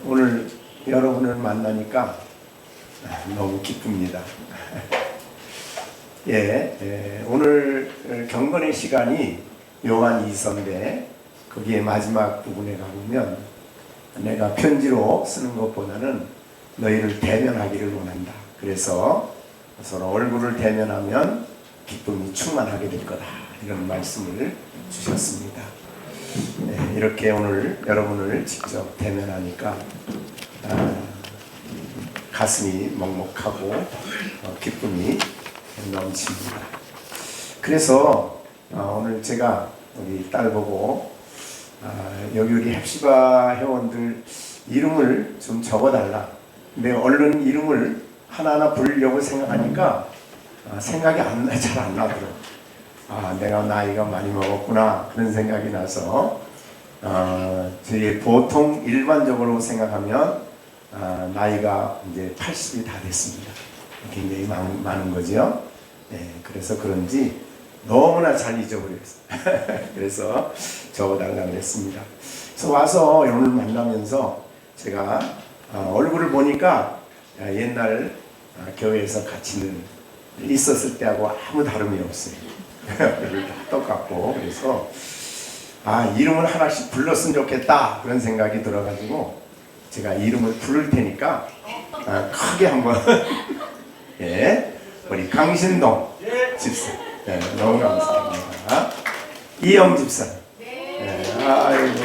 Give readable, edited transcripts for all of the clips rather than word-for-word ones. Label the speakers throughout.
Speaker 1: 오늘 여러분을 만나니까 너무 기쁩니다. 오늘 경건의 시간이 요한 2서인데 거기에 마지막 부분에 가보면 내가 편지로 쓰는 것보다는 너희를 대면하기를 원한다. 그래서 서로 얼굴을 대면하면 기쁨이 충만하게 될 거다. 이런 말씀을 주셨습니다. 이렇게 오늘 여러분을 직접 대면하니까 가슴이 먹먹하고 기쁨이 넘칩니다. 그래서 오늘 제가 우리 딸 보고 여기 우리 heb시바 회원들 이름을 좀 적어달라. 근데 얼른 이름을 하나하나 부르려고 생각하니까 생각이 잘 안 나더라고요. 내가 나이가 많이 먹었구나 그런 생각이 나서 저희 보통 일반적으로 생각하면 나이가 이제 80이 다 됐습니다. 굉장히 많은 거죠. 그래서 그런지 너무나 잘 잊어버렸어요. 그래서 적어달라고 했습니다. 그래서 와서 오늘 만나면서 제가 얼굴을 보니까 옛날 교회에서 같이 있었을 때하고 아무 다름이 없어요. 똑같고 그래서 이름을 하나씩 불렀으면 좋겠다 그런 생각이 들어가지고 제가 이름을 부를 테니까 크게 한번 우리 강신동 집사 너무 감사합니다. 이영 집사 아이고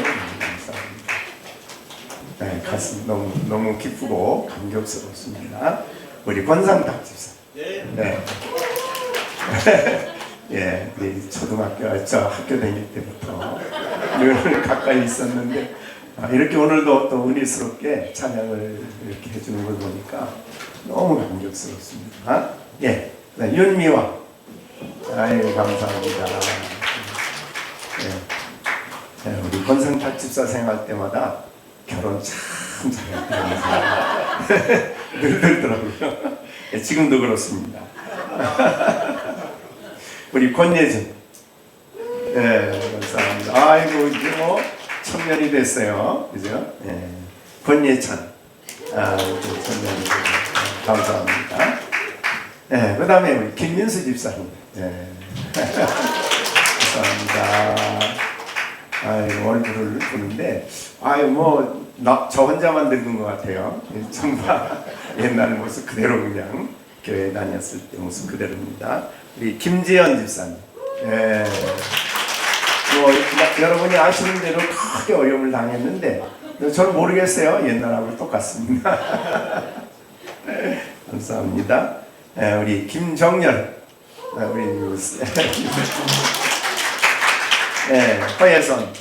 Speaker 1: 감사합니다. 가슴 너무 기쁘고 감격스럽습니다. 우리 권상탁 집사 우리 초등학교 저 학교 다닐 때부터 늘 가까이 있었는데 이렇게 오늘도 또 은혜스럽게 찬양을 이렇게 해주는 걸 보니까 너무 감격스럽습니다. 윤미화 감사합니다. 우리 권성탁 집사 생활 때마다 결혼 참 잘했다는 늘 들더라고요. 지금도 그렇습니다. 우리 권예진 감사합니다. 아이고 이제 뭐 청년이 됐어요, 그죠? 권예찬 청년이 되고 감사합니다. 그 다음에 우리 김민수 집사님 감사합니다. 아이고 얼굴을 보는데 저 혼자만 늙은 것 같아요. 정말 옛날 모습 그대로 그냥 교회 다녔을 때 모습 그대로입니다. 우리 김지연 집사님 여러분이 아시는 대로 크게 어려움을 당했는데 저는 모르겠어요. 옛날하고 똑같습니다. 감사합니다. 우리 김정열 우리 허예선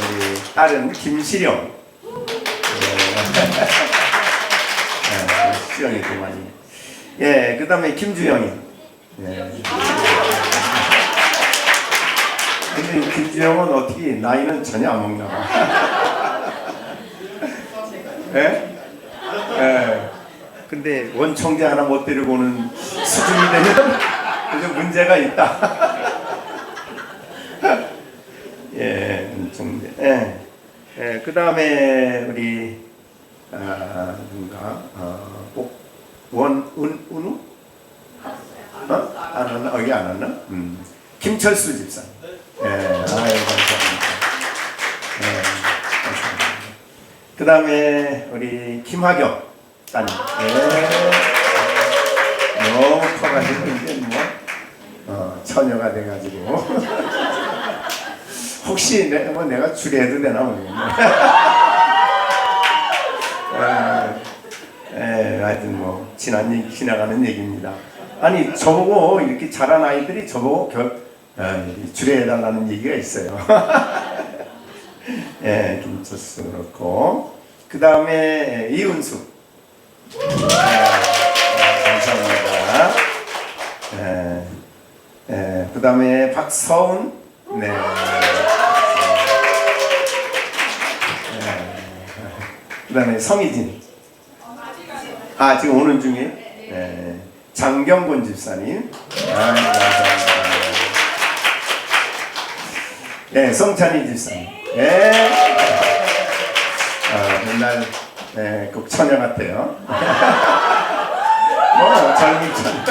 Speaker 1: 우리 딸은 김시령 시령이 그만이 그 다음에 김주영이 근데 김주영은 어떻게 나이는 전혀 안 먹나 봐. 근데 원청제 하나 못 데리고 오는 수준이 되면 그래서 문제가 있다. 원청제. 그 다음에 우리 누군가 원은우? 안 왔나? 여기 안 왔나? 김철수 집사. 감사합니다. 감사합니다. 그 다음에 우리 김학영 따님. 너무 커가지고 이제 처녀가 돼가지고 혹시 내가 주례해도 되나 모르겠네. 하여튼 지나가는 얘기입니다. 아니 저보고 이렇게 자란 아이들이 저보고 주례해달라는 얘기가 있어요. 김철수 그렇고 그 다음에 이은수 감사합니다. 그 다음에 박서운 그 다음에 성희진 지금 오는 중에 장경곤 집사님 감사합니다. 네, 성찬이 집사님. 네. 맨날 네, 꼭 처녀 같아요. 젊은 처녀.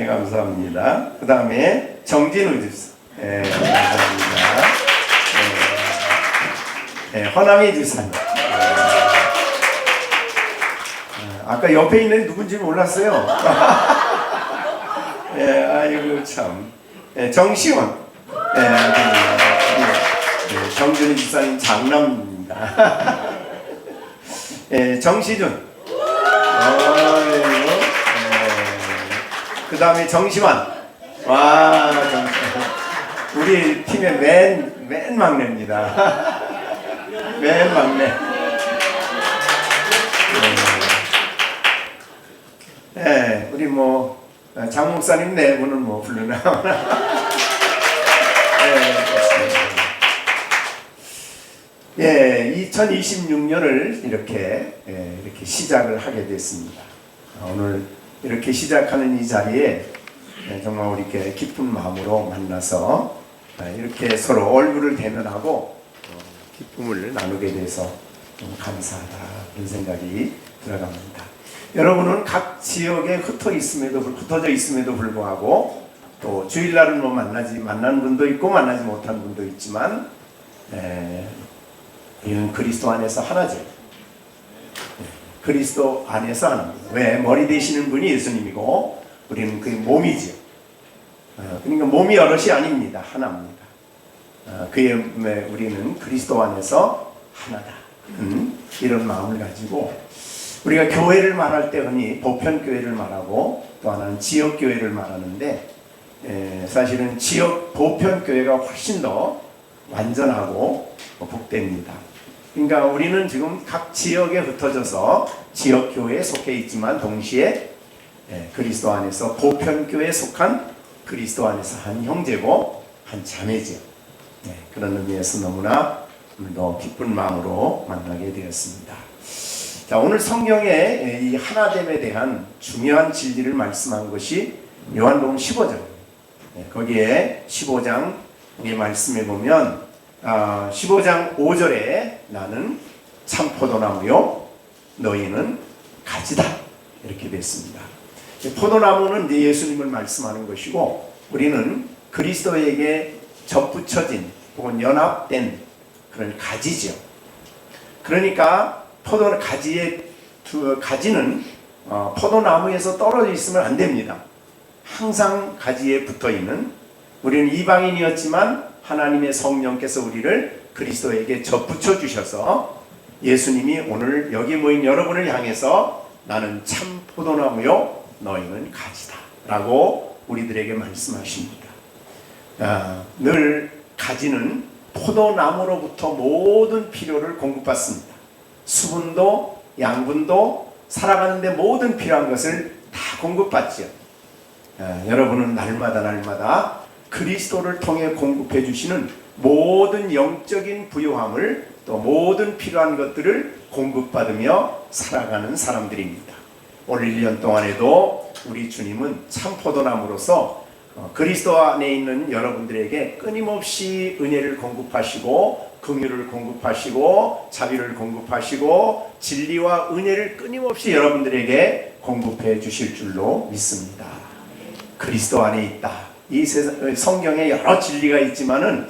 Speaker 1: 감사합니다. 그 다음에 정진우 집사. 네, 감사합니다. 네, 허남희 집사님. 아까 옆에 있는 누군지 몰랐어요. 네, 아이고 참. 네, 정시원. 네, 정준희 집사님 장남입니다. 네, 정시준. 그 다음에 정시환. 와, 우리 팀의 맨 막내입니다. 맨 막내. 네, 우리 장 목사님 네 분은 부르나오나. 예, 2026년을 이렇게 시작을 하게 됐습니다. 오늘 이렇게 시작하는 이 자리에 정말 우리 기쁜 마음으로 만나서 이렇게 서로 얼굴을 대면하고 기쁨을 나누게 돼서 감사하다 그런 생각이 들어갑니다. 여러분은 각 지역에 흩어져 있음에도 불구하고 또 주일날은 만나는 분도 있고 만나지 못하는 분도 있지만 우리는 그리스도 안에서 하나죠. 그리스도 안에서 하나입니다. 왜? 머리 되시는 분이 예수님이고 우리는 그 몸이죠. 그러니까 몸이 여럿이 아닙니다. 하나입니다. 우리는 그리스도 안에서 하나다. 이런 마음을 가지고 우리가 교회를 말할 때 흔히 보편교회를 말하고 또 하나는 지역교회를 말하는데 사실은 보편교회가 훨씬 더 완전하고 복됩니다. 그러니까 우리는 지금 각 지역에 흩어져서 지역교회에 속해 있지만 동시에 그리스도 안에서 보편교회에 속한 그리스도 안에서 한 형제고 한 자매죠. 그런 의미에서 너무나 오늘도 기쁜 마음으로 만나게 되었습니다. 자, 오늘 성경에 이 하나됨에 대한 중요한 진리를 말씀한 것이 요한복음 15장입니다. 거기에 15장의 말씀에 보면 15장 5절에 나는 참포도나무요 너희는 가지다 이렇게 됐습니다. 포도나무는 예수님을 말씀하는 것이고 우리는 그리스도에게 접붙여진 혹은 연합된 그런 가지죠. 그러니까 가지는 포도나무에서 떨어져 있으면 안 됩니다. 항상 가지에 붙어 있는 우리는 이방인이었지만 하나님의 성령께서 우리를 그리스도에게 접붙여 주셔서 예수님이 오늘 여기 모인 여러분을 향해서 나는 참 포도나무요 너희는 가지다 라고 우리들에게 말씀하십니다. 늘 가지는 포도나무로부터 모든 필요를 공급받습니다. 수분도 양분도 살아가는데 모든 필요한 것을 다 공급받죠. 여러분은 날마다 그리스도를 통해 공급해 주시는 모든 영적인 부요함을 또 모든 필요한 것들을 공급받으며 살아가는 사람들입니다. 올 1년 동안에도 우리 주님은 참 포도나무로서 그리스도 안에 있는 여러분들에게 끊임없이 은혜를 공급하시고 긍휼을 공급하시고 자비를 공급하시고 진리와 은혜를 끊임없이 여러분들에게 공급해 주실 줄로 믿습니다. 그리스도 안에 있다. 이 성경에 여러 진리가 있지만은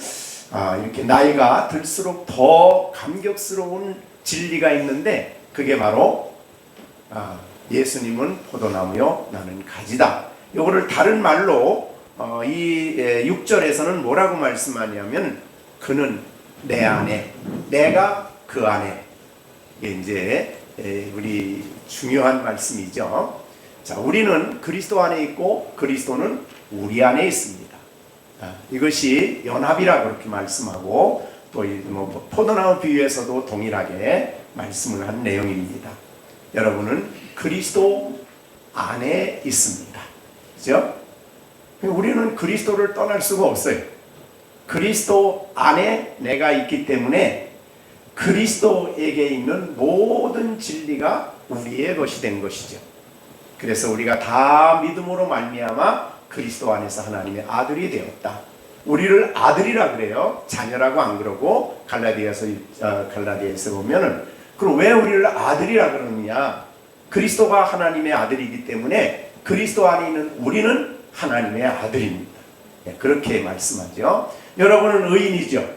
Speaker 1: 이렇게 나이가 들수록 더 감격스러운 진리가 있는데 그게 바로 예수님은 포도나무요 나는 가지다. 이거를 다른 말로 이 6절에서는 뭐라고 말씀하냐면 그는 내 안에 내가 그 안에 이게 이제 우리 중요한 말씀이죠. 자, 우리는 그리스도 안에 있고 그리스도는 우리 안에 있습니다. 이것이 연합이라고 그렇게 말씀하고 또 포도나무 비유에서도 동일하게 말씀을 한 내용입니다. 여러분은 그리스도 안에 있습니다. 그죠? 우리는 그리스도를 떠날 수가 없어요. 그리스도 안에 내가 있기 때문에 그리스도에게 있는 모든 진리가 우리의 것이 된 것이죠. 그래서 우리가 다 믿음으로 말미암아 그리스도 안에서 하나님의 아들이 되었다. 우리를 아들이라 그래요. 자녀라고 안 그러고 갈라디아서 보면은 그럼 왜 우리를 아들이라 그러느냐? 그리스도가 하나님의 아들이기 때문에 그리스도 안에 있는 우리는 하나님의 아들입니다. 그렇게 말씀하죠. 여러분은 의인이죠.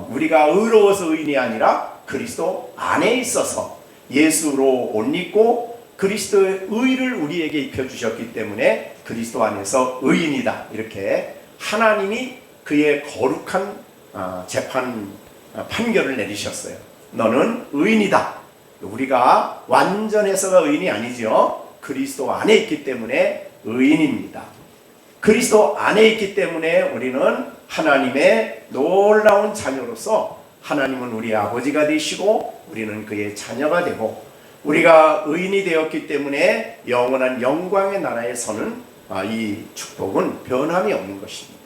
Speaker 1: 우리가 의로워서 의인이 아니라 그리스도 안에 있어서 예수로 옷 입고 그리스도의 의를 우리에게 입혀주셨기 때문에 그리스도 안에서 의인이다. 이렇게 하나님이 그의 거룩한 판결을 내리셨어요. 너는 의인이다. 우리가 완전해서가 의인이 아니죠. 그리스도 안에 있기 때문에 의인입니다. 그리스도 안에 있기 때문에 우리는 하나님의 놀라운 자녀로서 하나님은 우리의 아버지가 되시고 우리는 그의 자녀가 되고 우리가 의인이 되었기 때문에 영원한 영광의 나라에 서는 이 축복은 변함이 없는 것입니다.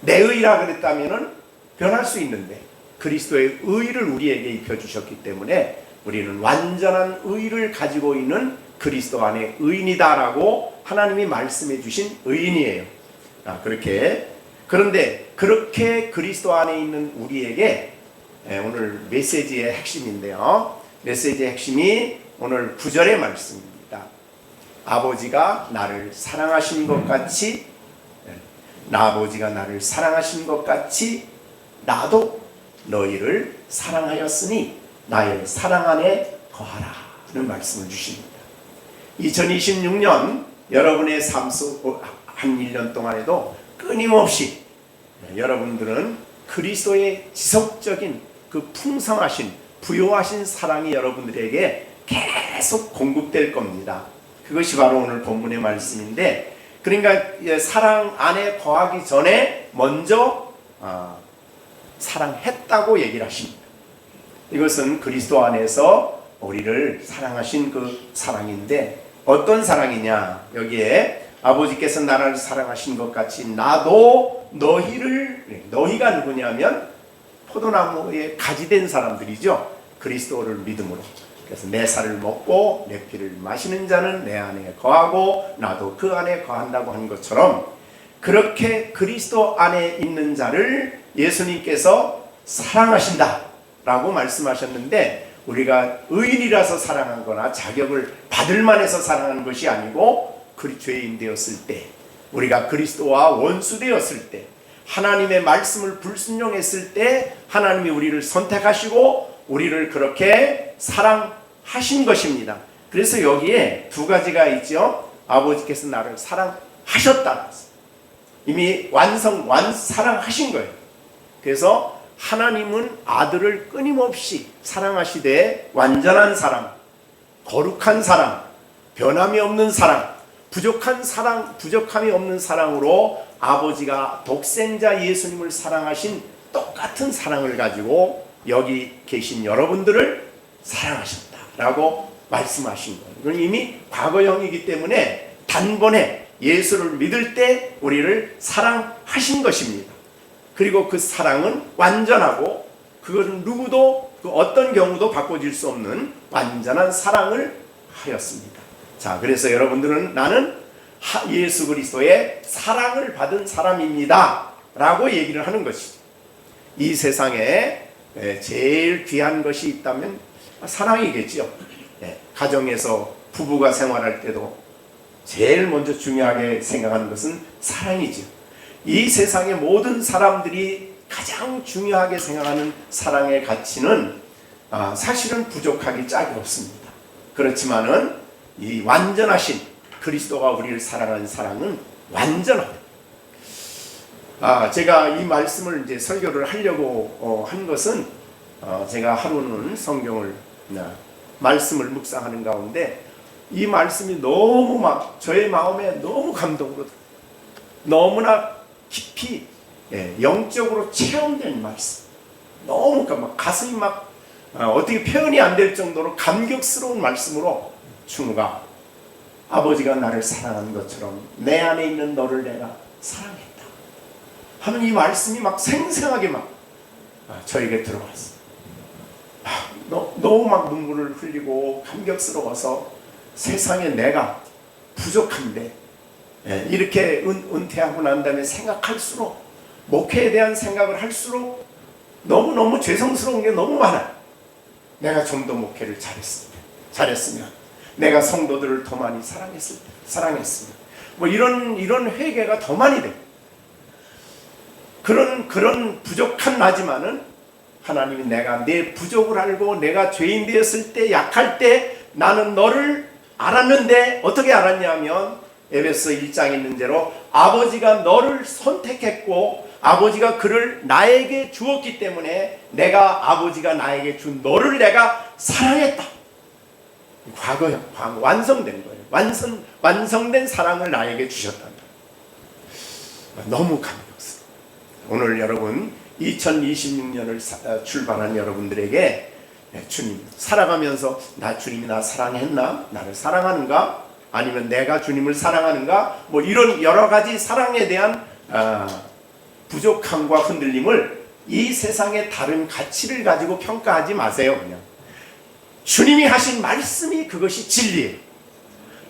Speaker 1: 내 의라 그랬다면 변할 수 있는데 그리스도의 의를 우리에게 입혀주셨기 때문에 우리는 완전한 의를 가지고 있는 그리스도 안에 의인이다라고 하나님이 말씀해 주신 의인이에요. 그런데 그렇게 그리스도 안에 있는 우리에게 오늘 메시지의 핵심인데요. 메시지의 핵심이 오늘 9절의 말씀입니다. 아버지가 나를 사랑하신 것 같이 아버지가 나를 사랑하신 것 같이 나도 너희를 사랑하였으니 나의 사랑 안에 거하라 는 말씀을 주십니다. 2026년 여러분의 삶 속 한 1년 동안에도 끊임없이 여러분들은 그리스도의 지속적인 그 풍성하신 부요하신 사랑이 여러분들에게 계속 공급될 겁니다. 그것이 바로 오늘 본문의 말씀인데 그러니까 사랑 안에 거하기 전에 먼저 사랑했다고 얘기를 하십니다. 이것은 그리스도 안에서 우리를 사랑하신 그 사랑인데 어떤 사랑이냐? 여기에 아버지께서 나를 사랑하신 것 같이 나도 너희가 누구냐면 포도나무에 가지된 사람들이죠. 그리스도를 믿음으로. 그래서 내 살을 먹고 내 피를 마시는 자는 내 안에 거하고 나도 그 안에 거한다고 하는 것처럼 그렇게 그리스도 안에 있는 자를 예수님께서 사랑하신다 라고 말씀하셨는데 우리가 의인이라서 사랑한 거나 자격을 받을 만해서 사랑하는 것이 아니고 죄인 되었을 때 우리가 그리스도와 원수 되었을 때 하나님의 말씀을 불순종했을 때 하나님이 우리를 선택하시고 우리를 그렇게 사랑하신 것입니다. 그래서 여기에 두 가지가 있죠. 아버지께서 나를 사랑하셨다. 이미 사랑하신 거예요. 그래서 하나님은 아들을 끊임없이 사랑하시되 완전한 사랑, 거룩한 사랑, 변함이 없는 사랑, 부족함이 없는 사랑으로 아버지가 독생자 예수님을 사랑하신 똑같은 사랑을 가지고 여기 계신 여러분들을 사랑하셨다라고 말씀하신 거예요. 이건 이미 과거형이기 때문에 단번에 예수를 믿을 때 우리를 사랑하신 것입니다. 그리고 그 사랑은 완전하고 그것은 누구도 어떤 경우도 바꿔질 수 없는 완전한 사랑을 하였습니다. 자, 그래서 여러분들은 나는 예수 그리스도의 사랑을 받은 사람입니다 라고 얘기를 하는 것이죠. 이 세상에 제일 귀한 것이 있다면 사랑이겠죠. 가정에서 부부가 생활할 때도 제일 먼저 중요하게 생각하는 것은 사랑이죠. 이 세상의 모든 사람들이 가장 중요하게 생각하는 사랑의 가치는 사실은 부족하기 짝이 없습니다. 그렇지만은 이 완전하신 그리스도가 우리를 사랑하는 사랑은 완전합니다. 제가 이 말씀을 이제 설교를 하려고 한 것은 제가 하루는 성경을 말씀을 묵상하는 가운데 이 말씀이 너무 저의 마음에 너무 감동으로 너무나 깊이 영적으로 체험된 말씀. 너무 가슴이 어떻게 표현이 안 될 정도로 감격스러운 말씀으로 충우가 아버지가 나를 사랑한 것처럼 내 안에 있는 너를 내가 사랑했다 하는 이 말씀이 생생하게 저에게 들어왔어요. 너무 눈물을 흘리고 감격스러워서 세상에 내가 부족한데 이렇게 은퇴하고 난 다음에 생각할수록 목회에 대한 생각을 할수록 너무너무 죄송스러운 게 너무 많아요. 내가 좀 더 목회를 잘했으면, 내가 성도들을 더 많이 사랑했으면, 뭐 이런 회개가 더 많이 돼요. 그런 부족한 나지만은 하나님이 내가 내 부족을 알고 내가 죄인 되었을 때, 약할 때 나는 너를 알았는데 어떻게 알았냐면 에베소 1장에 있는 대로 아버지가 너를 선택했고 아버지가 그를 나에게 주었기 때문에 내가 아버지가 나에게 준 너를 내가 사랑했다. 과거 완성된 거예요. 완성된 사랑을 나에게 주셨다. 너무 감격스러워. 오늘 여러분 2026년을 출발한 여러분들에게 주님 살아가면서 주님이 나 사랑했나? 나를 사랑하는가? 아니면 내가 주님을 사랑하는가? 뭐 이런 여러 가지 사랑에 대한 부족함과 흔들림을 이 세상의 다른 가치를 가지고 평가하지 마세요. 그냥 주님이 하신 말씀이 그것이 진리예요.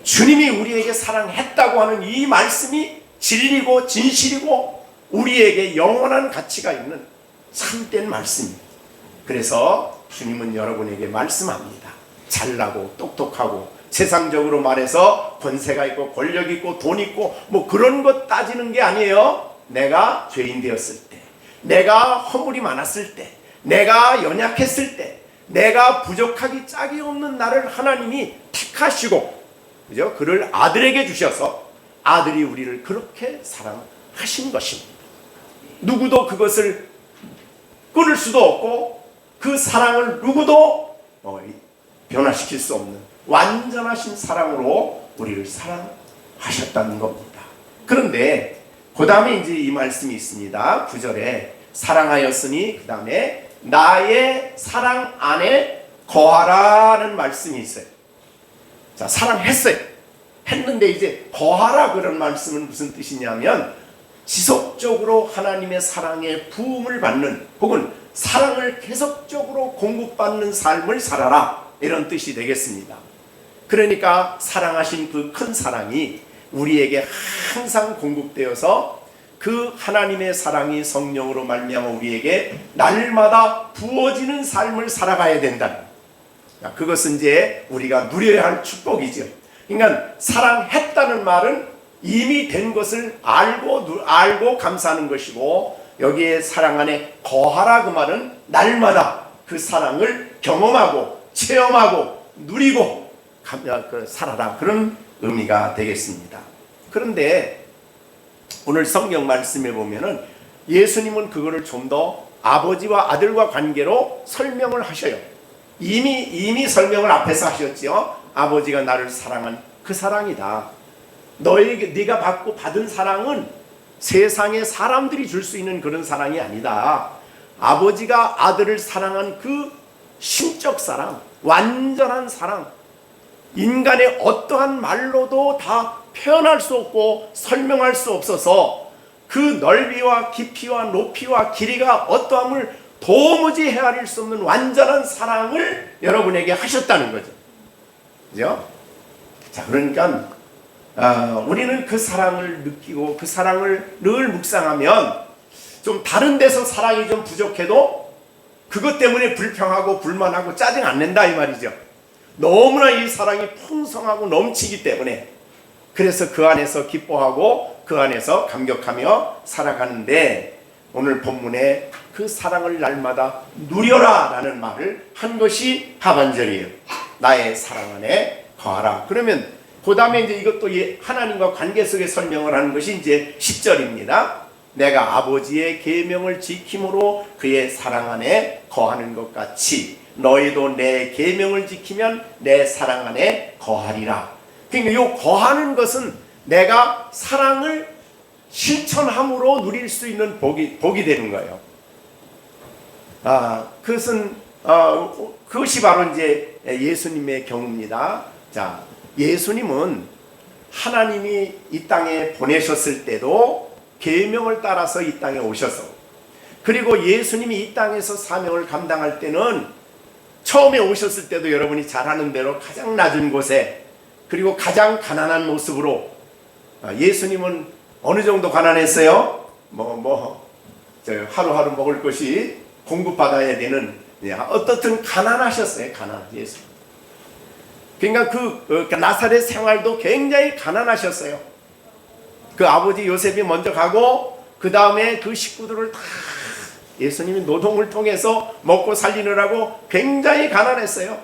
Speaker 1: 주님이 우리에게 사랑했다고 하는 이 말씀이 진리고 진실이고 우리에게 영원한 가치가 있는 참된 말씀입니다. 그래서 주님은 여러분에게 말씀합니다. 잘나고 똑똑하고 세상적으로 말해서 권세가 있고 권력 있고 돈 있고 뭐 그런 것 따지는 게 아니에요. 내가 죄인 되었을 때, 내가 허물이 많았을 때, 내가 연약했을 때, 내가 부족하기 짝이 없는 나를 하나님이 택하시고, 그죠? 그를 아들에게 주셔서 아들이 우리를 그렇게 사랑하신 것입니다. 누구도 그것을 끊을 수도 없고 그 사랑을 누구도 변화시킬 수 없는 완전하신 사랑으로 우리를 사랑하셨다는 겁니다. 그런데 그 다음에 이제 이 말씀이 있습니다. 9절에 사랑하였으니 그 다음에 나의 사랑 안에 거하라는 말씀이 있어요. 자, 사랑했어요. 했는데 이제 거하라 그런 말씀은 무슨 뜻이냐면 지속적으로 하나님의 사랑에 부음을 받는 혹은 사랑을 계속적으로 공급받는 삶을 살아라 이런 뜻이 되겠습니다. 그러니까 사랑하신 그 큰 사랑이 우리에게 항상 공급되어서 그 하나님의 사랑이 성령으로 말미암아 우리에게 날마다 부어지는 삶을 살아가야 된다. 그것은 이제 우리가 누려야 할 축복이죠. 그러니까 사랑했다는 말은 이미 된 것을 알고 감사하는 것이고 여기에 사랑 안에 거하라 그 말은 날마다 그 사랑을 경험하고 체험하고 누리고 살아라 그런 의미가 되겠습니다. 그런데 오늘 성경 말씀에 보면은 예수님은 그거를 좀 더 아버지와 아들과 관계로 설명을 하셔요. 이미 설명을 앞에서 하셨죠. 아버지가 나를 사랑한 그 사랑이다. 네가 받은 사랑은 세상의 사람들이 줄 수 있는 그런 사랑이 아니다. 아버지가 아들을 사랑한 그 신적 사랑, 완전한 사랑, 인간의 어떠한 말로도 다 표현할 수 없고 설명할 수 없어서 그 넓이와 깊이와 높이와 길이가 어떠함을 도무지 헤아릴 수 없는 완전한 사랑을 여러분에게 하셨다는 거죠. 그죠? 자, 그러니까 우리는 그 사랑을 느끼고 그 사랑을 늘 묵상하면 좀 다른 데서 사랑이 좀 부족해도 그것 때문에 불평하고 불만하고 짜증 안 낸다 이 말이죠. 너무나 이 사랑이 풍성하고 넘치기 때문에 그래서 그 안에서 기뻐하고 그 안에서 감격하며 살아가는데 오늘 본문에 그 사랑을 날마다 누려라 라는 말을 한 것이 하반절이에요. 나의 사랑 안에 거하라. 그러면 그 다음에 이제 이것도 하나님과 관계 속에 설명을 하는 것이 이제 10절입니다. 내가 아버지의 계명을 지킴으로 그의 사랑 안에 거하는 것 같이 너희도 내 계명을 지키면 내 사랑 안에 거하리라. 그러니까 이 거하는 것은 내가 사랑을 실천함으로 누릴 수 있는 복이 되는 거예요. 그것이 바로 이제 예수님의 경우입니다. 자, 예수님은 하나님이 이 땅에 보내셨을 때도 계명을 따라서 이 땅에 오셔서 그리고 예수님이 이 땅에서 사명을 감당할 때는 처음에 오셨을 때도 여러분이 잘 아는 대로 가장 낮은 곳에 그리고 가장 가난한 모습으로 예수님은 어느 정도 가난했어요? 하루하루 먹을 것이 공급받아야 되는, 어떻든 가난하셨어요. 예수. 그러니까 그 나사렛 생활도 굉장히 가난하셨어요. 그 아버지 요셉이 먼저 가고 그 다음에 그 식구들을 다 예수님이 노동을 통해서 먹고 살리느라고 굉장히 가난했어요.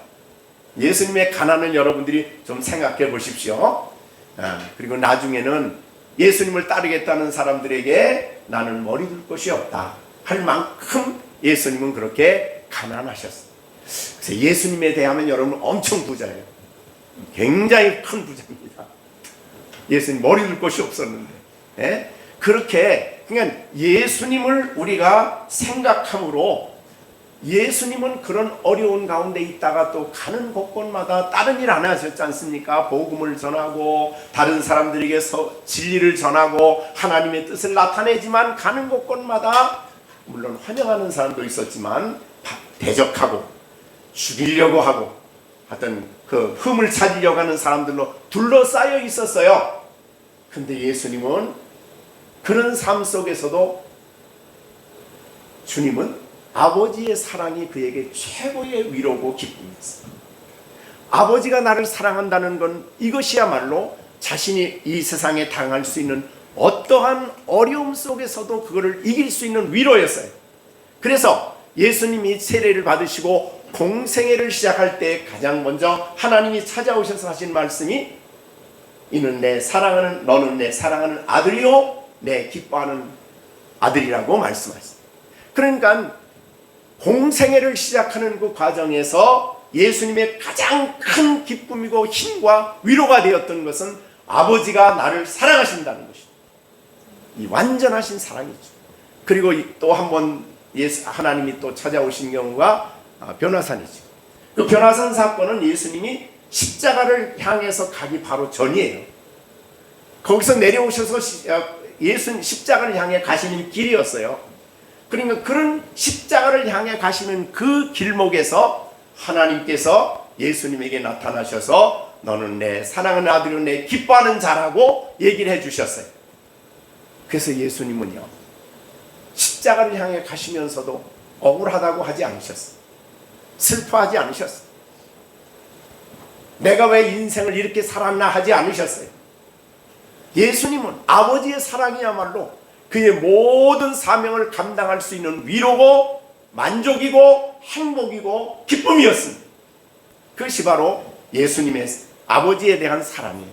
Speaker 1: 예수님의 가난을 여러분들이 좀 생각해 보십시오. 그리고 나중에는 예수님을 따르겠다는 사람들에게 나는 머리 둘 곳이 없다 할 만큼 예수님은 그렇게 가난하셨어요. 그래서 예수님에 대하면 여러분 엄청 부자예요. 굉장히 큰 부자입니다. 예수님 머리 둘 곳이 없었는데, 그렇게 그러니까 예수님을 우리가 생각함으로, 예수님은 그런 어려운 가운데 있다가 또 가는 곳곳마다 다른 일 안 하셨지 않습니까? 복음을 전하고 다른 사람들에게 진리를 전하고 하나님의 뜻을 나타내지만 가는 곳곳마다 물론 환영하는 사람도 있었지만 대적하고 죽이려고 하고 하여튼 그 흠을 찾으려고 하는 사람들로 둘러싸여 있었어요. 근데 예수님은 그런 삶 속에서도 주님은 아버지의 사랑이 그에게 최고의 위로고 기쁨이었어요. 아버지가 나를 사랑한다는 건 이것이야말로 자신이 이 세상에 당할 수 있는 어떠한 어려움 속에서도 그거를 이길 수 있는 위로였어요. 그래서 예수님이 세례를 받으시고 공생애를 시작할 때 가장 먼저 하나님이 찾아오셔서 하신 말씀이 너는 내 사랑하는 아들이요 내 기뻐하는 아들이라고 말씀하셨어요. 그러니까 공생애를 시작하는 그 과정에서 예수님의 가장 큰 기쁨이고 힘과 위로가 되었던 것은 아버지가 나를 사랑하신다는 것이죠. 이 완전하신 사랑이죠. 그리고 또 한 번 하나님이 또 찾아오신 경우가 변화산이죠. 그 변화산 사건은 예수님이 십자가를 향해서 가기 바로 전이에요. 거기서 내려오셔서 십자가를 향해 가시는 길이었어요. 그러니까 그런 십자가를 향해 가시는 그 길목에서 하나님께서 예수님에게 나타나셔서 너는 내 사랑하는 아들이요 내 기뻐하는 자라고 얘기를 해주셨어요. 그래서 예수님은요 십자가를 향해 가시면서도 억울하다고 하지 않으셨어요. 슬퍼하지 않으셨어요. 내가 왜 인생을 이렇게 살았나 하지 않으셨어요. 예수님은 아버지의 사랑이야말로 그의 모든 사명을 감당할 수 있는 위로고 만족이고 행복이고 기쁨이었습니다. 그것이 바로 예수님의 아버지에 대한 사랑이에요.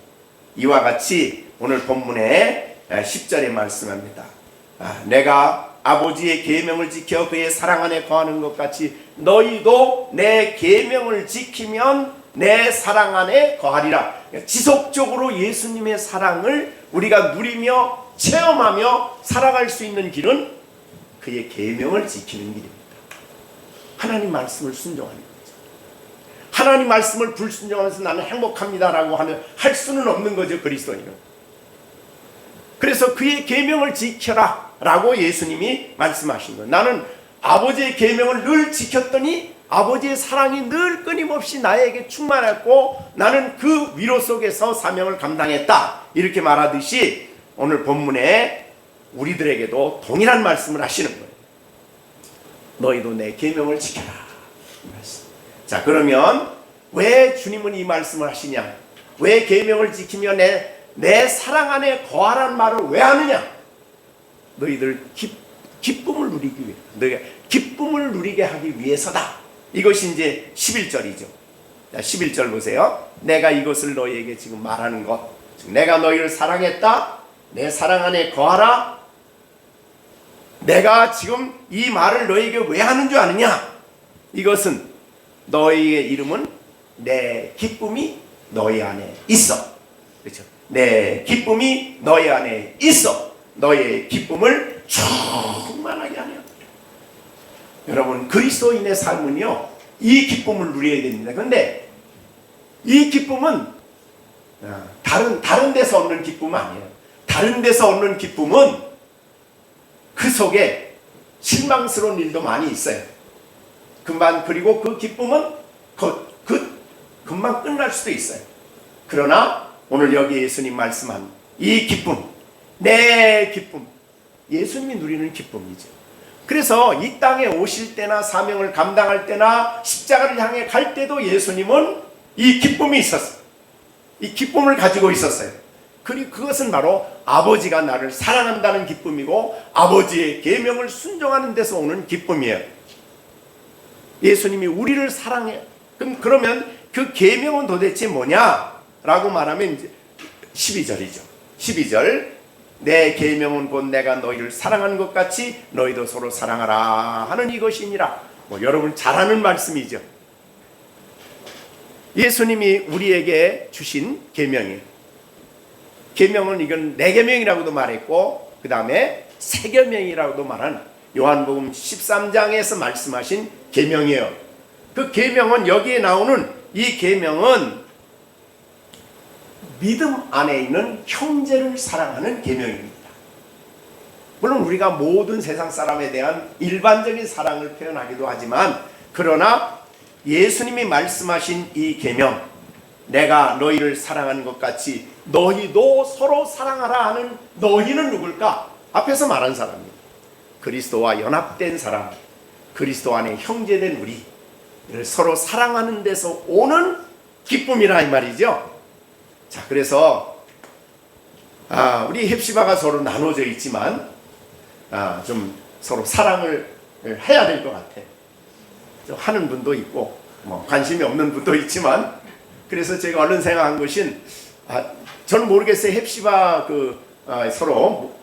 Speaker 1: 이와 같이 오늘 본문의 10절에 말씀합니다. 내가 아버지의 계명을 지켜 그의 사랑 안에 거하는 것 같이 너희도 내 계명을 지키면 내 사랑 안에 거하리라. 지속적으로 예수님의 사랑을 우리가 누리며 체험하며 살아갈 수 있는 길은 그의 계명을 지키는 길입니다. 하나님 말씀을 순종하는 거죠. 하나님 말씀을 불순종하면서 나는 행복합니다라고 하면 할 수는 없는 거죠. 그리스도인은. 그래서 그의 계명을 지켜라 라고 예수님이 말씀하신 거예요. 나는 아버지의 계명을 늘 지켰더니 아버지의 사랑이 늘 끊임없이 나에게 충만했고 나는 그 위로 속에서 사명을 감당했다. 이렇게 말하듯이 오늘 본문에 우리들에게도 동일한 말씀을 하시는 거예요. 너희도 내 계명을 지켜라. 자, 그러면 왜 주님은 이 말씀을 하시냐? 왜 계명을 지키며 내 사랑 안에 거하란 말을 왜 하느냐? 너희들 기쁨을 누리기 위해, 너희가 기쁨을 누리게 하기 위해서다. 이것이 이제 11절이죠. 자, 11절 보세요. 내가 이것을 너희에게 지금 말하는 것, 즉 내가 너희를 사랑했다. 내 사랑 안에 거하라. 내가 지금 이 말을 너희에게 왜 하는 줄 아느냐? 이것은 너희의 이름은 내 기쁨이 너희 안에 있어. 그렇죠? 내 기쁨이 너희 안에 있어. 너희의 기쁨을 충만하게 하며. 여러분, 그리스도인의 삶은요 이 기쁨을 누려야 됩니다. 그런데 이 기쁨은 다른 데서 얻는 기쁨은 아니에요. 다른 데서 얻는 기쁨은 그 속에 실망스러운 일도 많이 있어요. 그리고 그 기쁨은 금방 끝날 수도 있어요. 그러나 오늘 여기 예수님 말씀한 이 기쁨, 내 기쁨, 예수님이 누리는 기쁨이죠. 그래서 이 땅에 오실 때나 사명을 감당할 때나 십자가를 향해 갈 때도 예수님은 이 기쁨이 있었어요. 이 기쁨을 가지고 있었어요. 그리고 그것은 바로 아버지가 나를 사랑한다는 기쁨이고 아버지의 계명을 순종하는 데서 오는 기쁨이에요. 예수님이 우리를 사랑해요. 그러면 그 계명은 도대체 뭐냐라고 말하면 이제 12절이죠. 12절, 내 계명은 곧 내가 너희를 사랑한 것 같이 너희도 서로 사랑하라 하는 이것이니라. 여러분 잘 아는 말씀이죠. 예수님이 우리에게 주신 계명이에요. 계명은 이건 내 계명이라고도 말했고 그 다음에 새 계명이라고도 말한 요한복음 13장에서 말씀하신 계명이에요. 그 계명은 여기에 나오는 이 계명은 믿음 안에 있는 형제를 사랑하는 계명입니다. 물론 우리가 모든 세상 사람에 대한 일반적인 사랑을 표현하기도 하지만 그러나 예수님이 말씀하신 이 계명, 내가 너희를 사랑하는 것 같이 너희도 서로 사랑하라 하는 너희는 누굴까? 앞에서 말한 사람입니다. 그리스도와 연합된 사람, 그리스도 안에 형제된 우리를 서로 사랑하는 데서 오는 기쁨이라 이 말이죠. 자, 그래서 우리 헵시바가 서로 나눠져 있지만 좀 서로 사랑을 해야 될 것 같아. 좀 하는 분도 있고 관심이 없는 분도 있지만 그래서 제가 얼른 생각한 것은 저는 모르겠어요. 헵시바 서로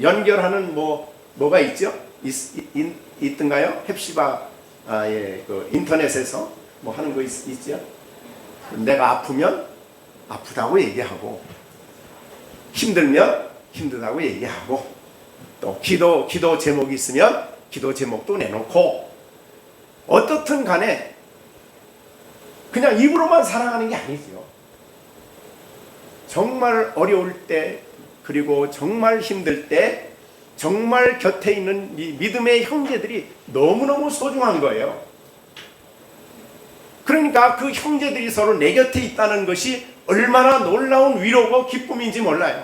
Speaker 1: 연결하는 뭐가 있죠? 있던가요? 헵시바 그 인터넷에서 뭐 하는 거 있죠? 내가 아프면 아프다고 얘기하고 힘들면 힘들다고 얘기하고 또 기도 제목이 있으면 기도 제목도 내놓고 어떻든 간에 그냥 입으로만 사랑하는 게 아니죠. 정말 어려울 때 그리고 정말 힘들 때 정말 곁에 있는 이 믿음의 형제들이 너무너무 소중한 거예요. 그러니까 그 형제들이 서로 내 곁에 있다는 것이 얼마나 놀라운 위로고 기쁨인지 몰라요.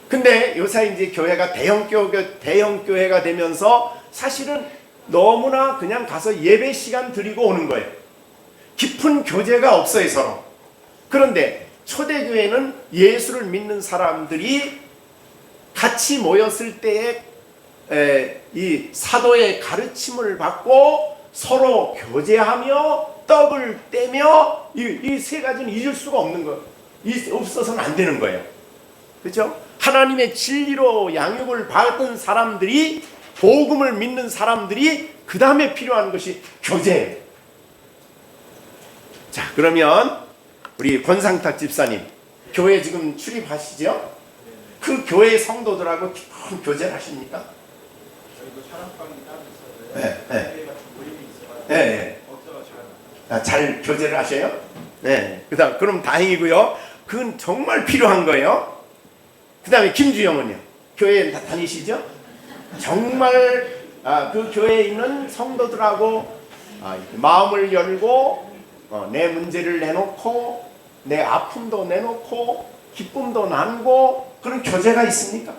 Speaker 1: 근데 요새 이제 교회가 대형 교회가 되면서 사실은 너무나 그냥 가서 예배 시간 드리고 오는 거예요. 깊은 교제가 없어요, 서로. 그런데 초대교회는 예수를 믿는 사람들이 같이 모였을 때에 이 사도의 가르침을 받고 서로 교제하며 떡을 떼며 이 세 가지는 잊을 수가 없는 거예요. 없어서는 안 되는 거예요. 그렇죠? 하나님의 진리로 양육을 받은 사람들이 복음을 믿는 사람들이 그 다음에 필요한 것이 교제예요. 자, 그러면 우리 권상탁 집사님 교회 지금 출입하시죠? 그 교회 성도들하고 깊은 교제를 하십니까?
Speaker 2: 저희도 사랑방이 따로 있어서요.
Speaker 1: 네.
Speaker 2: 모임이 있어가지고
Speaker 1: 없어서 잘 교제를 하셔요? 네. 그럼 다행이고요. 그건 정말 필요한 거예요. 그 다음에 김주영은요? 교회에 다 다니시죠? 정말 그 교회에 있는 성도들하고 마음을 열고 내 문제를 내놓고 내 아픔도 내놓고 기쁨도 나누고 그런 교제가 있습니까?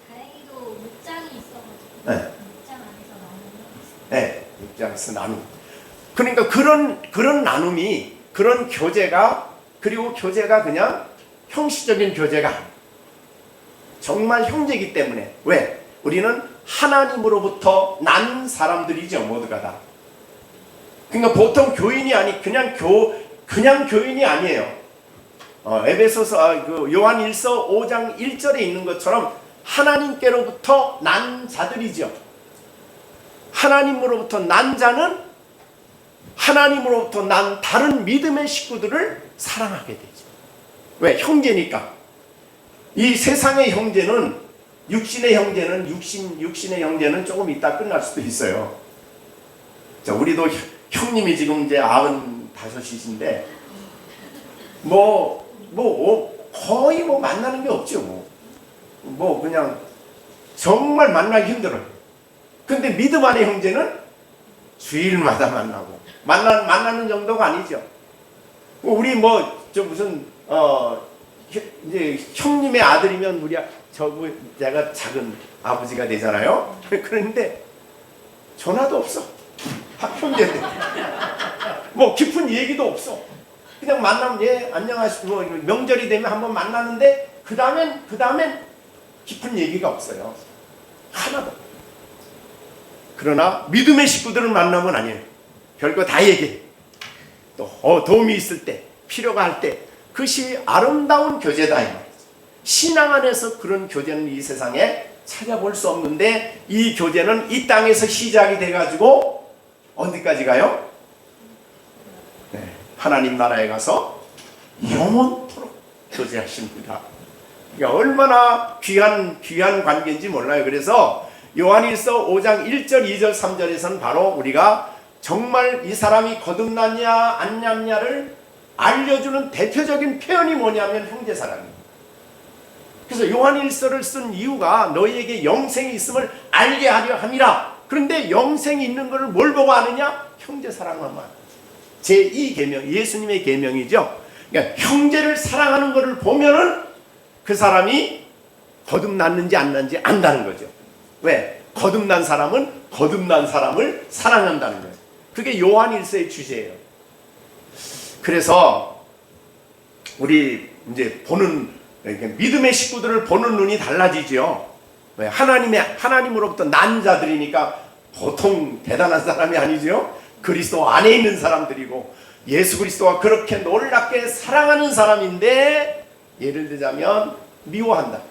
Speaker 3: 다행히도 묵장이 있어가지고
Speaker 1: 네.
Speaker 3: 묵장 안에서 나누는
Speaker 1: 네, 묵장에서 나눔. 그러니까 그런 나눔이 그런 교제가 그리고 교제가 그냥 형식적인 교제가 정말 형제이기 때문에 왜? 우리는 하나님으로부터 난 사람들이죠, 모두가 다. 그러니까 보통 교인이 그냥 교인이 아니에요. 에베소서 요한 1서 5장 1절에 있는 것처럼 하나님께로부터 난 자들이죠. 하나님으로부터 난 자는 하나님으로부터 난 다른 믿음의 식구들을 사랑하게 되죠. 왜? 형제니까. 이 세상의 형제는 육신의 형제는 조금 이따 끝날 수도 있어요. 자, 우리도 형님이 지금 이제 95이신데 거의 만나는 게 없죠. 그냥 정말 만나기 힘들어요. 근데 믿음 안의 형제는 주일마다 만나고 만나는 정도가 아니죠. 우리 이제 형님의 아들이면 내가 작은 아버지가 되잖아요. 그런데 전화도 없어. 형제들. 뭐 깊은 얘기도 없어. 그냥 만나면 예 안녕하시고 뭐 명절이 되면 한번 만나는데 그 다음엔 깊은 얘기가 없어요. 하나도. 그러나 믿음의 식구들을 만나면 아니에요. 별거 다 얘기해. 또 도움이 있을 때, 필요가 할 때, 그것이 아름다운 교제다 이 말이죠. 신앙 안에서 그런 교제는 이 세상에 찾아볼 수 없는데 이 교제는 이 땅에서 시작이 돼가지고 어디까지 가요? 네, 하나님 나라에 가서 영원토록 교제하십니다. 그러니까 얼마나 귀한 관계인지 몰라요. 그래서 요한일서 5장 1절, 2절, 3절에서는 바로 우리가 정말 이 사람이 거듭났냐 안 났냐를 알려주는 대표적인 표현이 뭐냐면 형제사랑입니다. 그래서 요한일서를 쓴 이유가 너희에게 영생이 있음을 알게 하려 함이라. 그런데 영생이 있는 것을 뭘 보고 아느냐? 형제사랑만. 제2계명, 예수님의 계명이죠. 그러니까 형제를 사랑하는 것을 보면은 그 사람이 거듭났는지 안 났는지 안다는 거죠. 왜? 거듭난 사람은 거듭난 사람을 사랑한다는 거예요. 그게 요한일서의 주제예요. 그래서 우리 이제 보는 믿음의 식구들을 보는 눈이 달라지죠. 왜? 하나님으로부터 난 자들이니까 보통 대단한 사람이 아니죠. 그리스도 안에 있는 사람들이고 예수 그리스도가 그렇게 놀랍게 사랑하는 사람인데 예를 들자면 미워한다.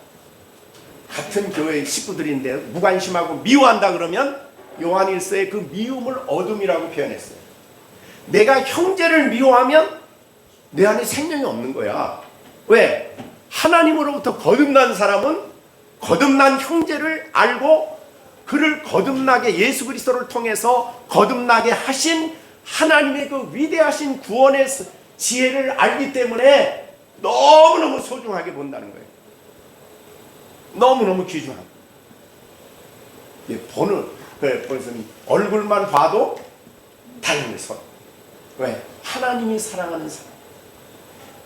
Speaker 1: 같은 교회 식구들인데 무관심하고 미워한다 그러면 요한일서의 그 미움을 어둠이라고 표현했어요. 내가 형제를 미워하면 내 안에 생명이 없는 거야. 왜? 하나님으로부터 거듭난 사람은 거듭난 형제를 알고 그를 거듭나게 예수 그리스도를 통해서 거듭나게 하신 하나님의 그 위대하신 구원의 지혜를 알기 때문에 너무너무 소중하게 본다는 거예요. 너무너무 귀중한. 무슨 얼굴만 봐도 다른 서로. 왜? 하나님이 사랑하는 사람.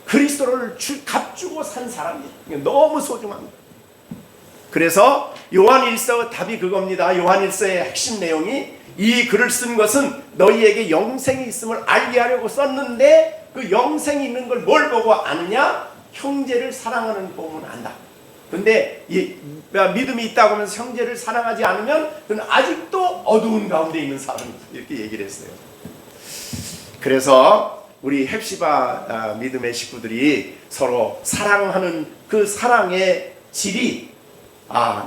Speaker 1: 그리스도를 값주고 산 사람이에요. 너무 소중합니다. 그래서 요한일서 답이 그겁니다. 요한일서의 핵심 내용이 이 글을 쓴 것은 너희에게 영생이 있음을 알게 하려고 썼는데 그 영생이 있는 걸 뭘 보고 아느냐? 형제를 사랑하는 법은 안다. 근데 믿음이 있다고 하면서 형제를 사랑하지 않으면 그는 아직도 어두운 가운데 있는 사람이다. 이렇게 얘기를 했어요. 그래서 우리 헵시바 믿음의 식구들이 서로 사랑하는 그 사랑의 질이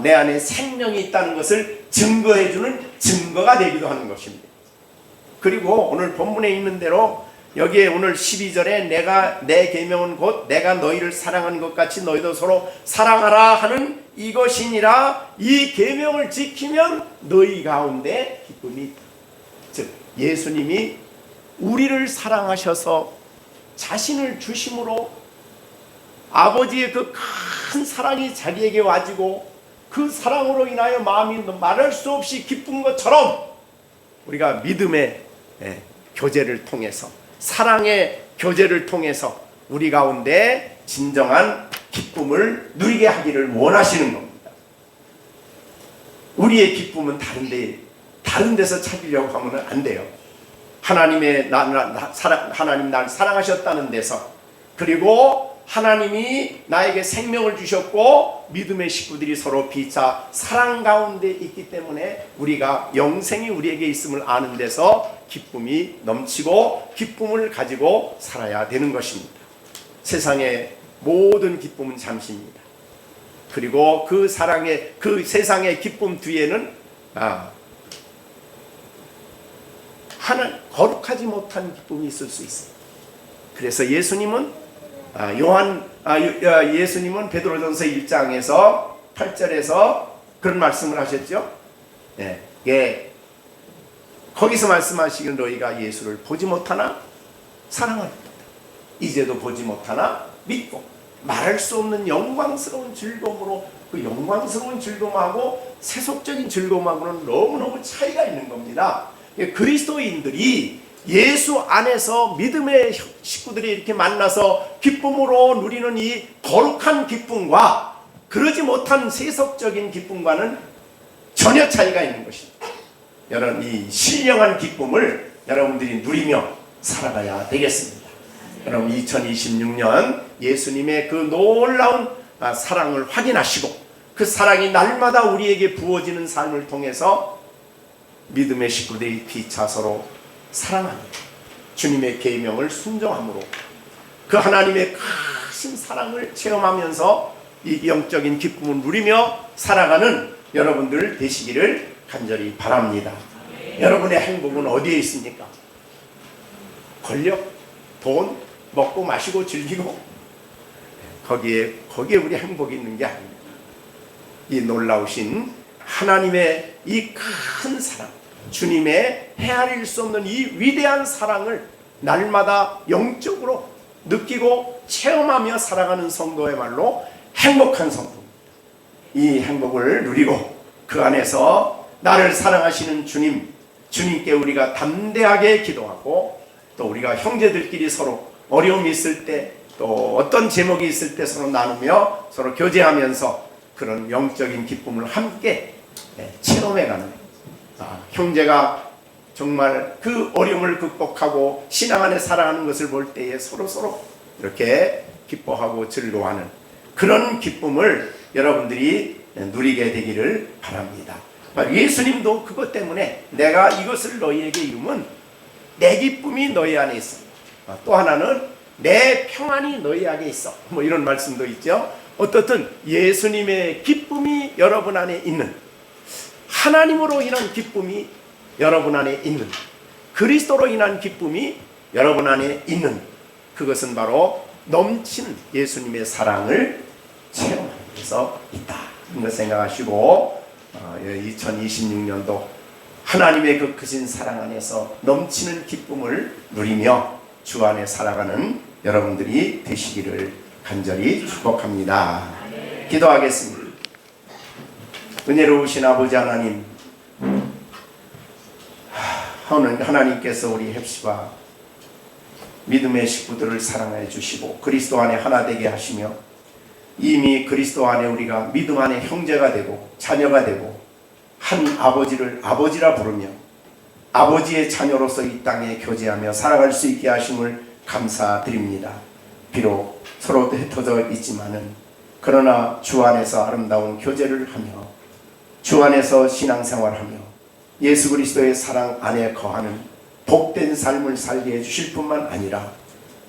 Speaker 1: 내 안에 생명이 있다는 것을 증거해주는 증거가 되기도 하는 것입니다. 그리고 오늘 본문에 있는 대로 여기에 오늘 12절에 내 계명은 곧 내가 너희를 사랑한 것 같이 너희도 서로 사랑하라 하는 이것이니라. 이 계명을 지키면 너희 가운데 기쁨이 있다. 즉 예수님이 우리를 사랑하셔서 자신을 주심으로 아버지의 그 큰 사랑이 자기에게 와지고 그 사랑으로 인하여 마음이 말할 수 없이 기쁜 것처럼 우리가 믿음의 교제를 통해서 사랑의 교제를 통해서 우리 가운데 진정한 기쁨을 누리게 하기를 원하시는 겁니다. 우리의 기쁨은 다른 데서 찾으려고 하면 안 돼요. 하나님 날 사랑하셨다는 데서, 그리고 하나님이 나에게 생명을 주셨고 믿음의 식구들이 서로 피차 사랑 가운데 있기 때문에 우리가 영생이 우리에게 있음을 아는 데서 기쁨이 넘치고 기쁨을 가지고 살아야 되는 것입니다. 세상의 모든 기쁨은 잠시입니다. 그리고 그 세상의 기쁨 뒤에는 거룩하지 못한 기쁨이 있을 수 있습니다. 그래서 예수님은 예수님은 베드로전서 1장에서 8절에서 그런 말씀을 하셨죠. 거기서 말씀하시길 너희가 예수를 보지 못하나 사랑하리라. 이제도 보지 못하나 믿고 말할 수 없는 영광스러운 즐거움으로, 그 영광스러운 즐거움하고 세속적인 즐거움하고는 너무너무 차이가 있는 겁니다. 그리스도인들이 예수 안에서 믿음의 식구들이 이렇게 만나서 기쁨으로 누리는 이 거룩한 기쁨과 그러지 못한 세속적인 기쁨과는 전혀 차이가 있는 것입니다. 여러분, 이 신령한 기쁨을 여러분들이 누리며 살아가야 되겠습니다. 여러분, 2026년 예수님의 그 놀라운 사랑을 확인하시고 그 사랑이 날마다 우리에게 부어지는 삶을 통해서 믿음의 식구들이 피차 서로 사랑하며 주님의 계명을 순종함으로 그 하나님의 크신 사랑을 체험하면서 이 영적인 기쁨을 누리며 살아가는 여러분들 되시기를 간절히 바랍니다. 여러분의 행복은 어디에 있습니까? 권력, 돈, 먹고 마시고 즐기고 거기에 우리 행복이 있는 게 아닙니다. 이 놀라우신 하나님의 이 큰 사랑, 주님의 헤아릴 수 없는 이 위대한 사랑을 날마다 영적으로 느끼고 체험하며 살아가는 성도의말로 행복한 성도입니다. 이 행복을 누리고 그 안에서 나를 사랑하시는 주님께 우리가 담대하게 기도하고 또 우리가 형제들끼리 서로 어려움이 있을 때 또 어떤 제목이 있을 때 서로 나누며 서로 교제하면서 그런 영적인 기쁨을 함께 체험해가는 형제가 정말 그 어려움을 극복하고 신앙 안에 살아가는 것을 볼 때에 서로 이렇게 기뻐하고 즐거워하는 그런 기쁨을 여러분들이 누리게 되기를 바랍니다. 예수님도 그것 때문에 내가 이것을 너희에게 이루면 내 기쁨이 너희 안에 있어. 또 하나는 내 평안이 너희 안에 있어. 뭐 이런 말씀도 있죠. 어떻든 예수님의 기쁨이 여러분 안에 있는, 하나님으로 인한 기쁨이 여러분 안에 있는, 그리스도로 인한 기쁨이 여러분 안에 있는, 그것은 바로 넘치는 예수님의 사랑을 체험하면서 있다. 이거 생각하시고 2026년도 하나님의 그 크신 사랑 안에서 넘치는 기쁨을 누리며 주 안에 살아가는 여러분들이 되시기를 간절히 축복합니다. 기도하겠습니다. 은혜로우신 아버지 하나님, 하나님께서 우리 헵시와 믿음의 식구들을 사랑해 주시고 그리스도 안에 하나 되게 하시며 이미 그리스도 안에 우리가 믿음 안에 형제가 되고 자녀가 되고 한 아버지를 아버지라 부르며 아버지의 자녀로서 이 땅에 교제하며 살아갈 수 있게 하심을 감사드립니다. 비록 서로 흩어져 있지만은 그러나 주 안에서 아름다운 교제를 하며 주 안에서 신앙생활하며 예수 그리스도의 사랑 안에 거하는 복된 삶을 살게 해주실 뿐만 아니라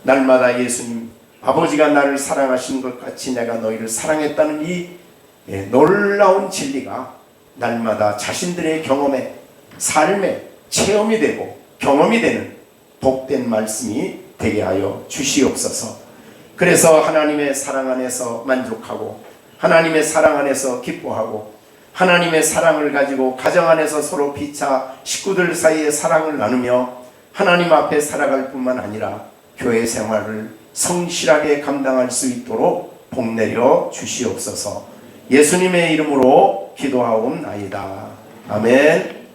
Speaker 1: 날마다 예수님 아버지가 나를 사랑하신 것 같이 내가 너희를 사랑했다는 이 놀라운 진리가 날마다 자신들의 경험에 삶에 체험이 되고 경험이 되는 복된 말씀이 되게 하여 주시옵소서. 그래서 하나님의 사랑 안에서 만족하고 하나님의 사랑 안에서 기뻐하고 하나님의 사랑을 가지고 가정 안에서 서로 피차 식구들 사이에 사랑을 나누며 하나님 앞에 살아갈 뿐만 아니라 교회 생활을 성실하게 감당할 수 있도록 복내려 주시옵소서. 예수님의 이름으로 기도하옵나이다. 아멘.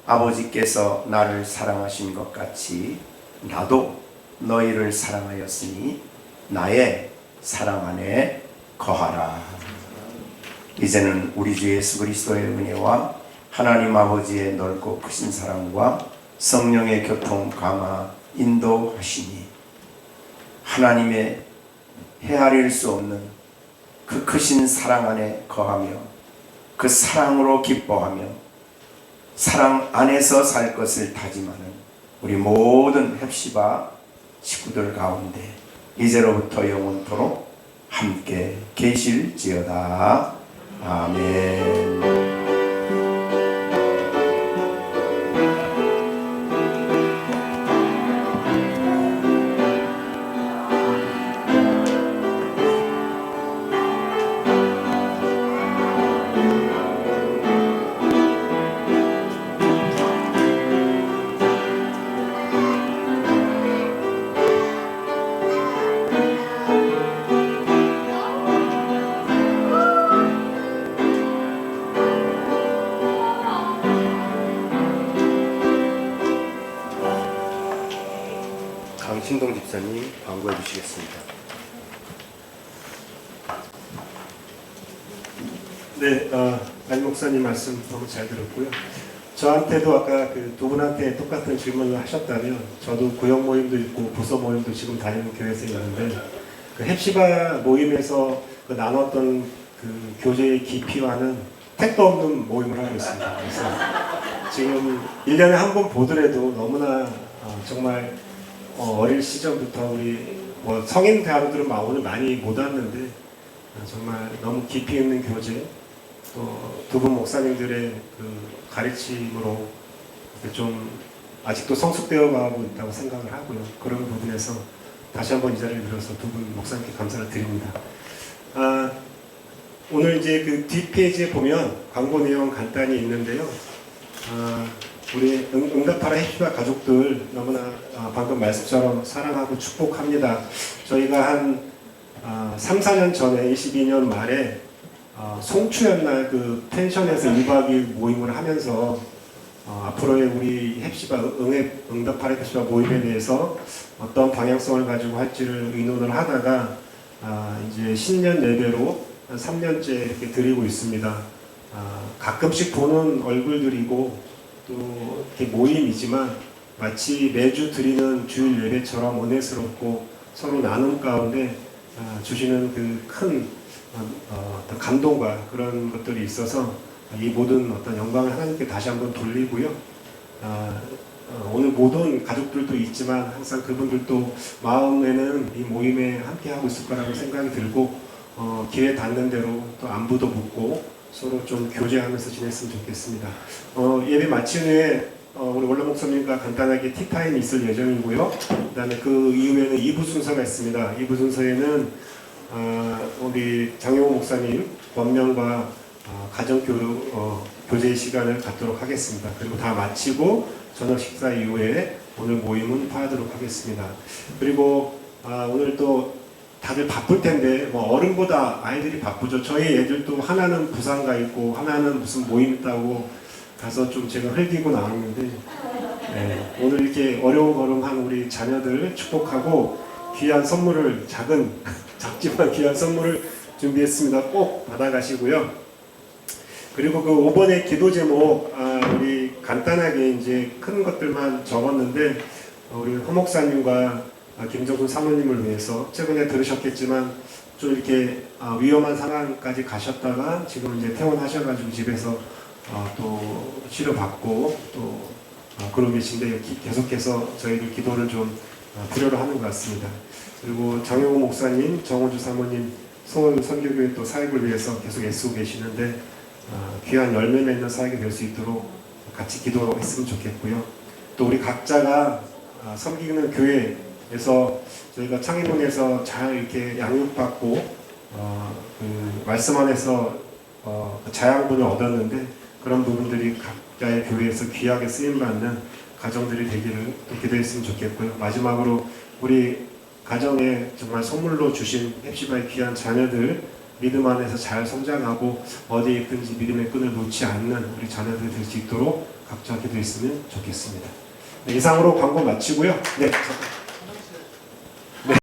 Speaker 1: 아버지께서 나를 사랑하신 것 같이 나도 너희를 사랑하였으니 나의 사랑 안에 거하라. 이제는 우리 주 예수 그리스도의 은혜와 하나님 아버지의 넓고 크신 사랑과 성령의 교통 감화 인도하시니 하나님의 헤아릴 수 없는 그 크신 사랑 안에 거하며 그 사랑으로 기뻐하며 사랑 안에서 살 것을 다짐하는 우리 모든 헵시바 식구들 가운데 이제로부터 영원토록 함께 계실지어다. 아멘. 강신동 집사님 광고해 주시겠습니다.
Speaker 4: 네, 안 목사님 말씀 너무 잘 들었고요. 저한테도 아까 그 두 분한테 똑같은 질문을 하셨다면 저도 구역 모임도 있고 부서 모임도 지금 다니는 교회에서 있는데 그 헵시바 모임에서 그 나눴던 그 교제의 깊이와는 택도 없는 모임을 하고 있습니다. 그래서 지금 1년에 한 번 보더라도 너무나 정말 어릴 시절부터 우리 뭐 성인 대학들은 오늘 많이 못 왔는데 정말 너무 깊이 있는 교제 또 두 분 목사님들의 그 가르침으로 좀 아직도 성숙되어 가고 있다고 생각을 하고요. 그런 부분에서 다시 한번 이 자리를 빌어서 두 분 목사님께 감사를 드립니다. 오늘 이제 그 뒷페이지에 보면 광고 내용 간단히 있는데요. 우리 응답하라 헵시바 가족들 너무나 방금 말씀처럼 사랑하고 축복합니다. 저희가 한 3, 4년 전에 22년 말에 송추연날 그 펜션에서 2박 2일 모임을 하면서 앞으로의 우리 헵시바 응답하라 헵시바 모임에 대해서 어떤 방향성을 가지고 할지를 의논을 하다가 이제 신년 예배로 한 3년째 이렇게 드리고 있습니다. 가끔씩 보는 얼굴들이고 또 이렇게 모임이지만 마치 매주 드리는 주일 예배처럼 은혜스럽고 서로 나눔 가운데 주시는 그 큰 어떤 감동과 그런 것들이 있어서 이 모든 어떤 영광을 하나님께 다시 한번 돌리고요. 오늘 모든 가족들도 있지만 항상 그분들도 마음에는 이 모임에 함께하고 있을 거라고 생각이 들고 기회 닿는 대로 또 안부도 묻고 서로 좀 교제하면서 지냈으면 좋겠습니다. 예배 마친 후에 우리 원로 목사님과 간단하게 티타임이 있을 예정이고요. 그 다음에 그 이후에는 2부 순서가 있습니다. 2부 순서에는 우리 장용호 목사님 권면과 가정교제 시간을 갖도록 하겠습니다. 그리고 다 마치고 저녁 식사 이후에 오늘 모임은 파하도록 하겠습니다. 그리고 오늘 또 다들 바쁠 텐데 뭐 어른보다 아이들이 바쁘죠. 저희 애들도 하나는 부산 가 있고 하나는 무슨 모임 있다고 가서 좀 제가 흘기고 나왔는데 네, 오늘 이렇게 어려움걸음한 우리 자녀들 축복하고 귀한 선물을 작지만 귀한 선물을 준비했습니다. 꼭 받아가시고요. 그리고 그 5번의 기도 제목 우리 간단하게 이제 큰 것들만 적었는데 우리 허 목사님과 김정순 사모님을 위해서 최근에 들으셨겠지만 좀 이렇게 위험한 상황까지 가셨다가 지금 이제 퇴원하셔가지고 집에서 또 치료받고 또 그러고 계신데 계속해서 저희들 기도를 좀 부려로 하는 것 같습니다. 그리고 장영호 목사님, 정원주 사모님, 서울 선교교회 또 사역을 위해서 계속 애쓰고 계시는데 귀한 열매 맺는 사역이 될 수 있도록 같이 기도했으면 좋겠고요. 또 우리 각자가 섬기는 교회에서 저희가 창의문에서 잘 이렇게 양육받고 그 말씀 안에서 자양분을 얻었는데 그런 부분들이 각자의 교회에서 귀하게 쓰임받는 가정들이 되기를 또 기도했으면 좋겠고요. 마지막으로 우리 가정에 정말 선물로 주신 헵시바의 귀한 자녀들 믿음 안에서 잘 성장하고 어디에 있든지 믿음의 끈을 놓지 않는 우리 자녀들 될 수 있도록 각자 기도했으면 좋겠습니다. 네, 이상으로 광고 마치고요. 네.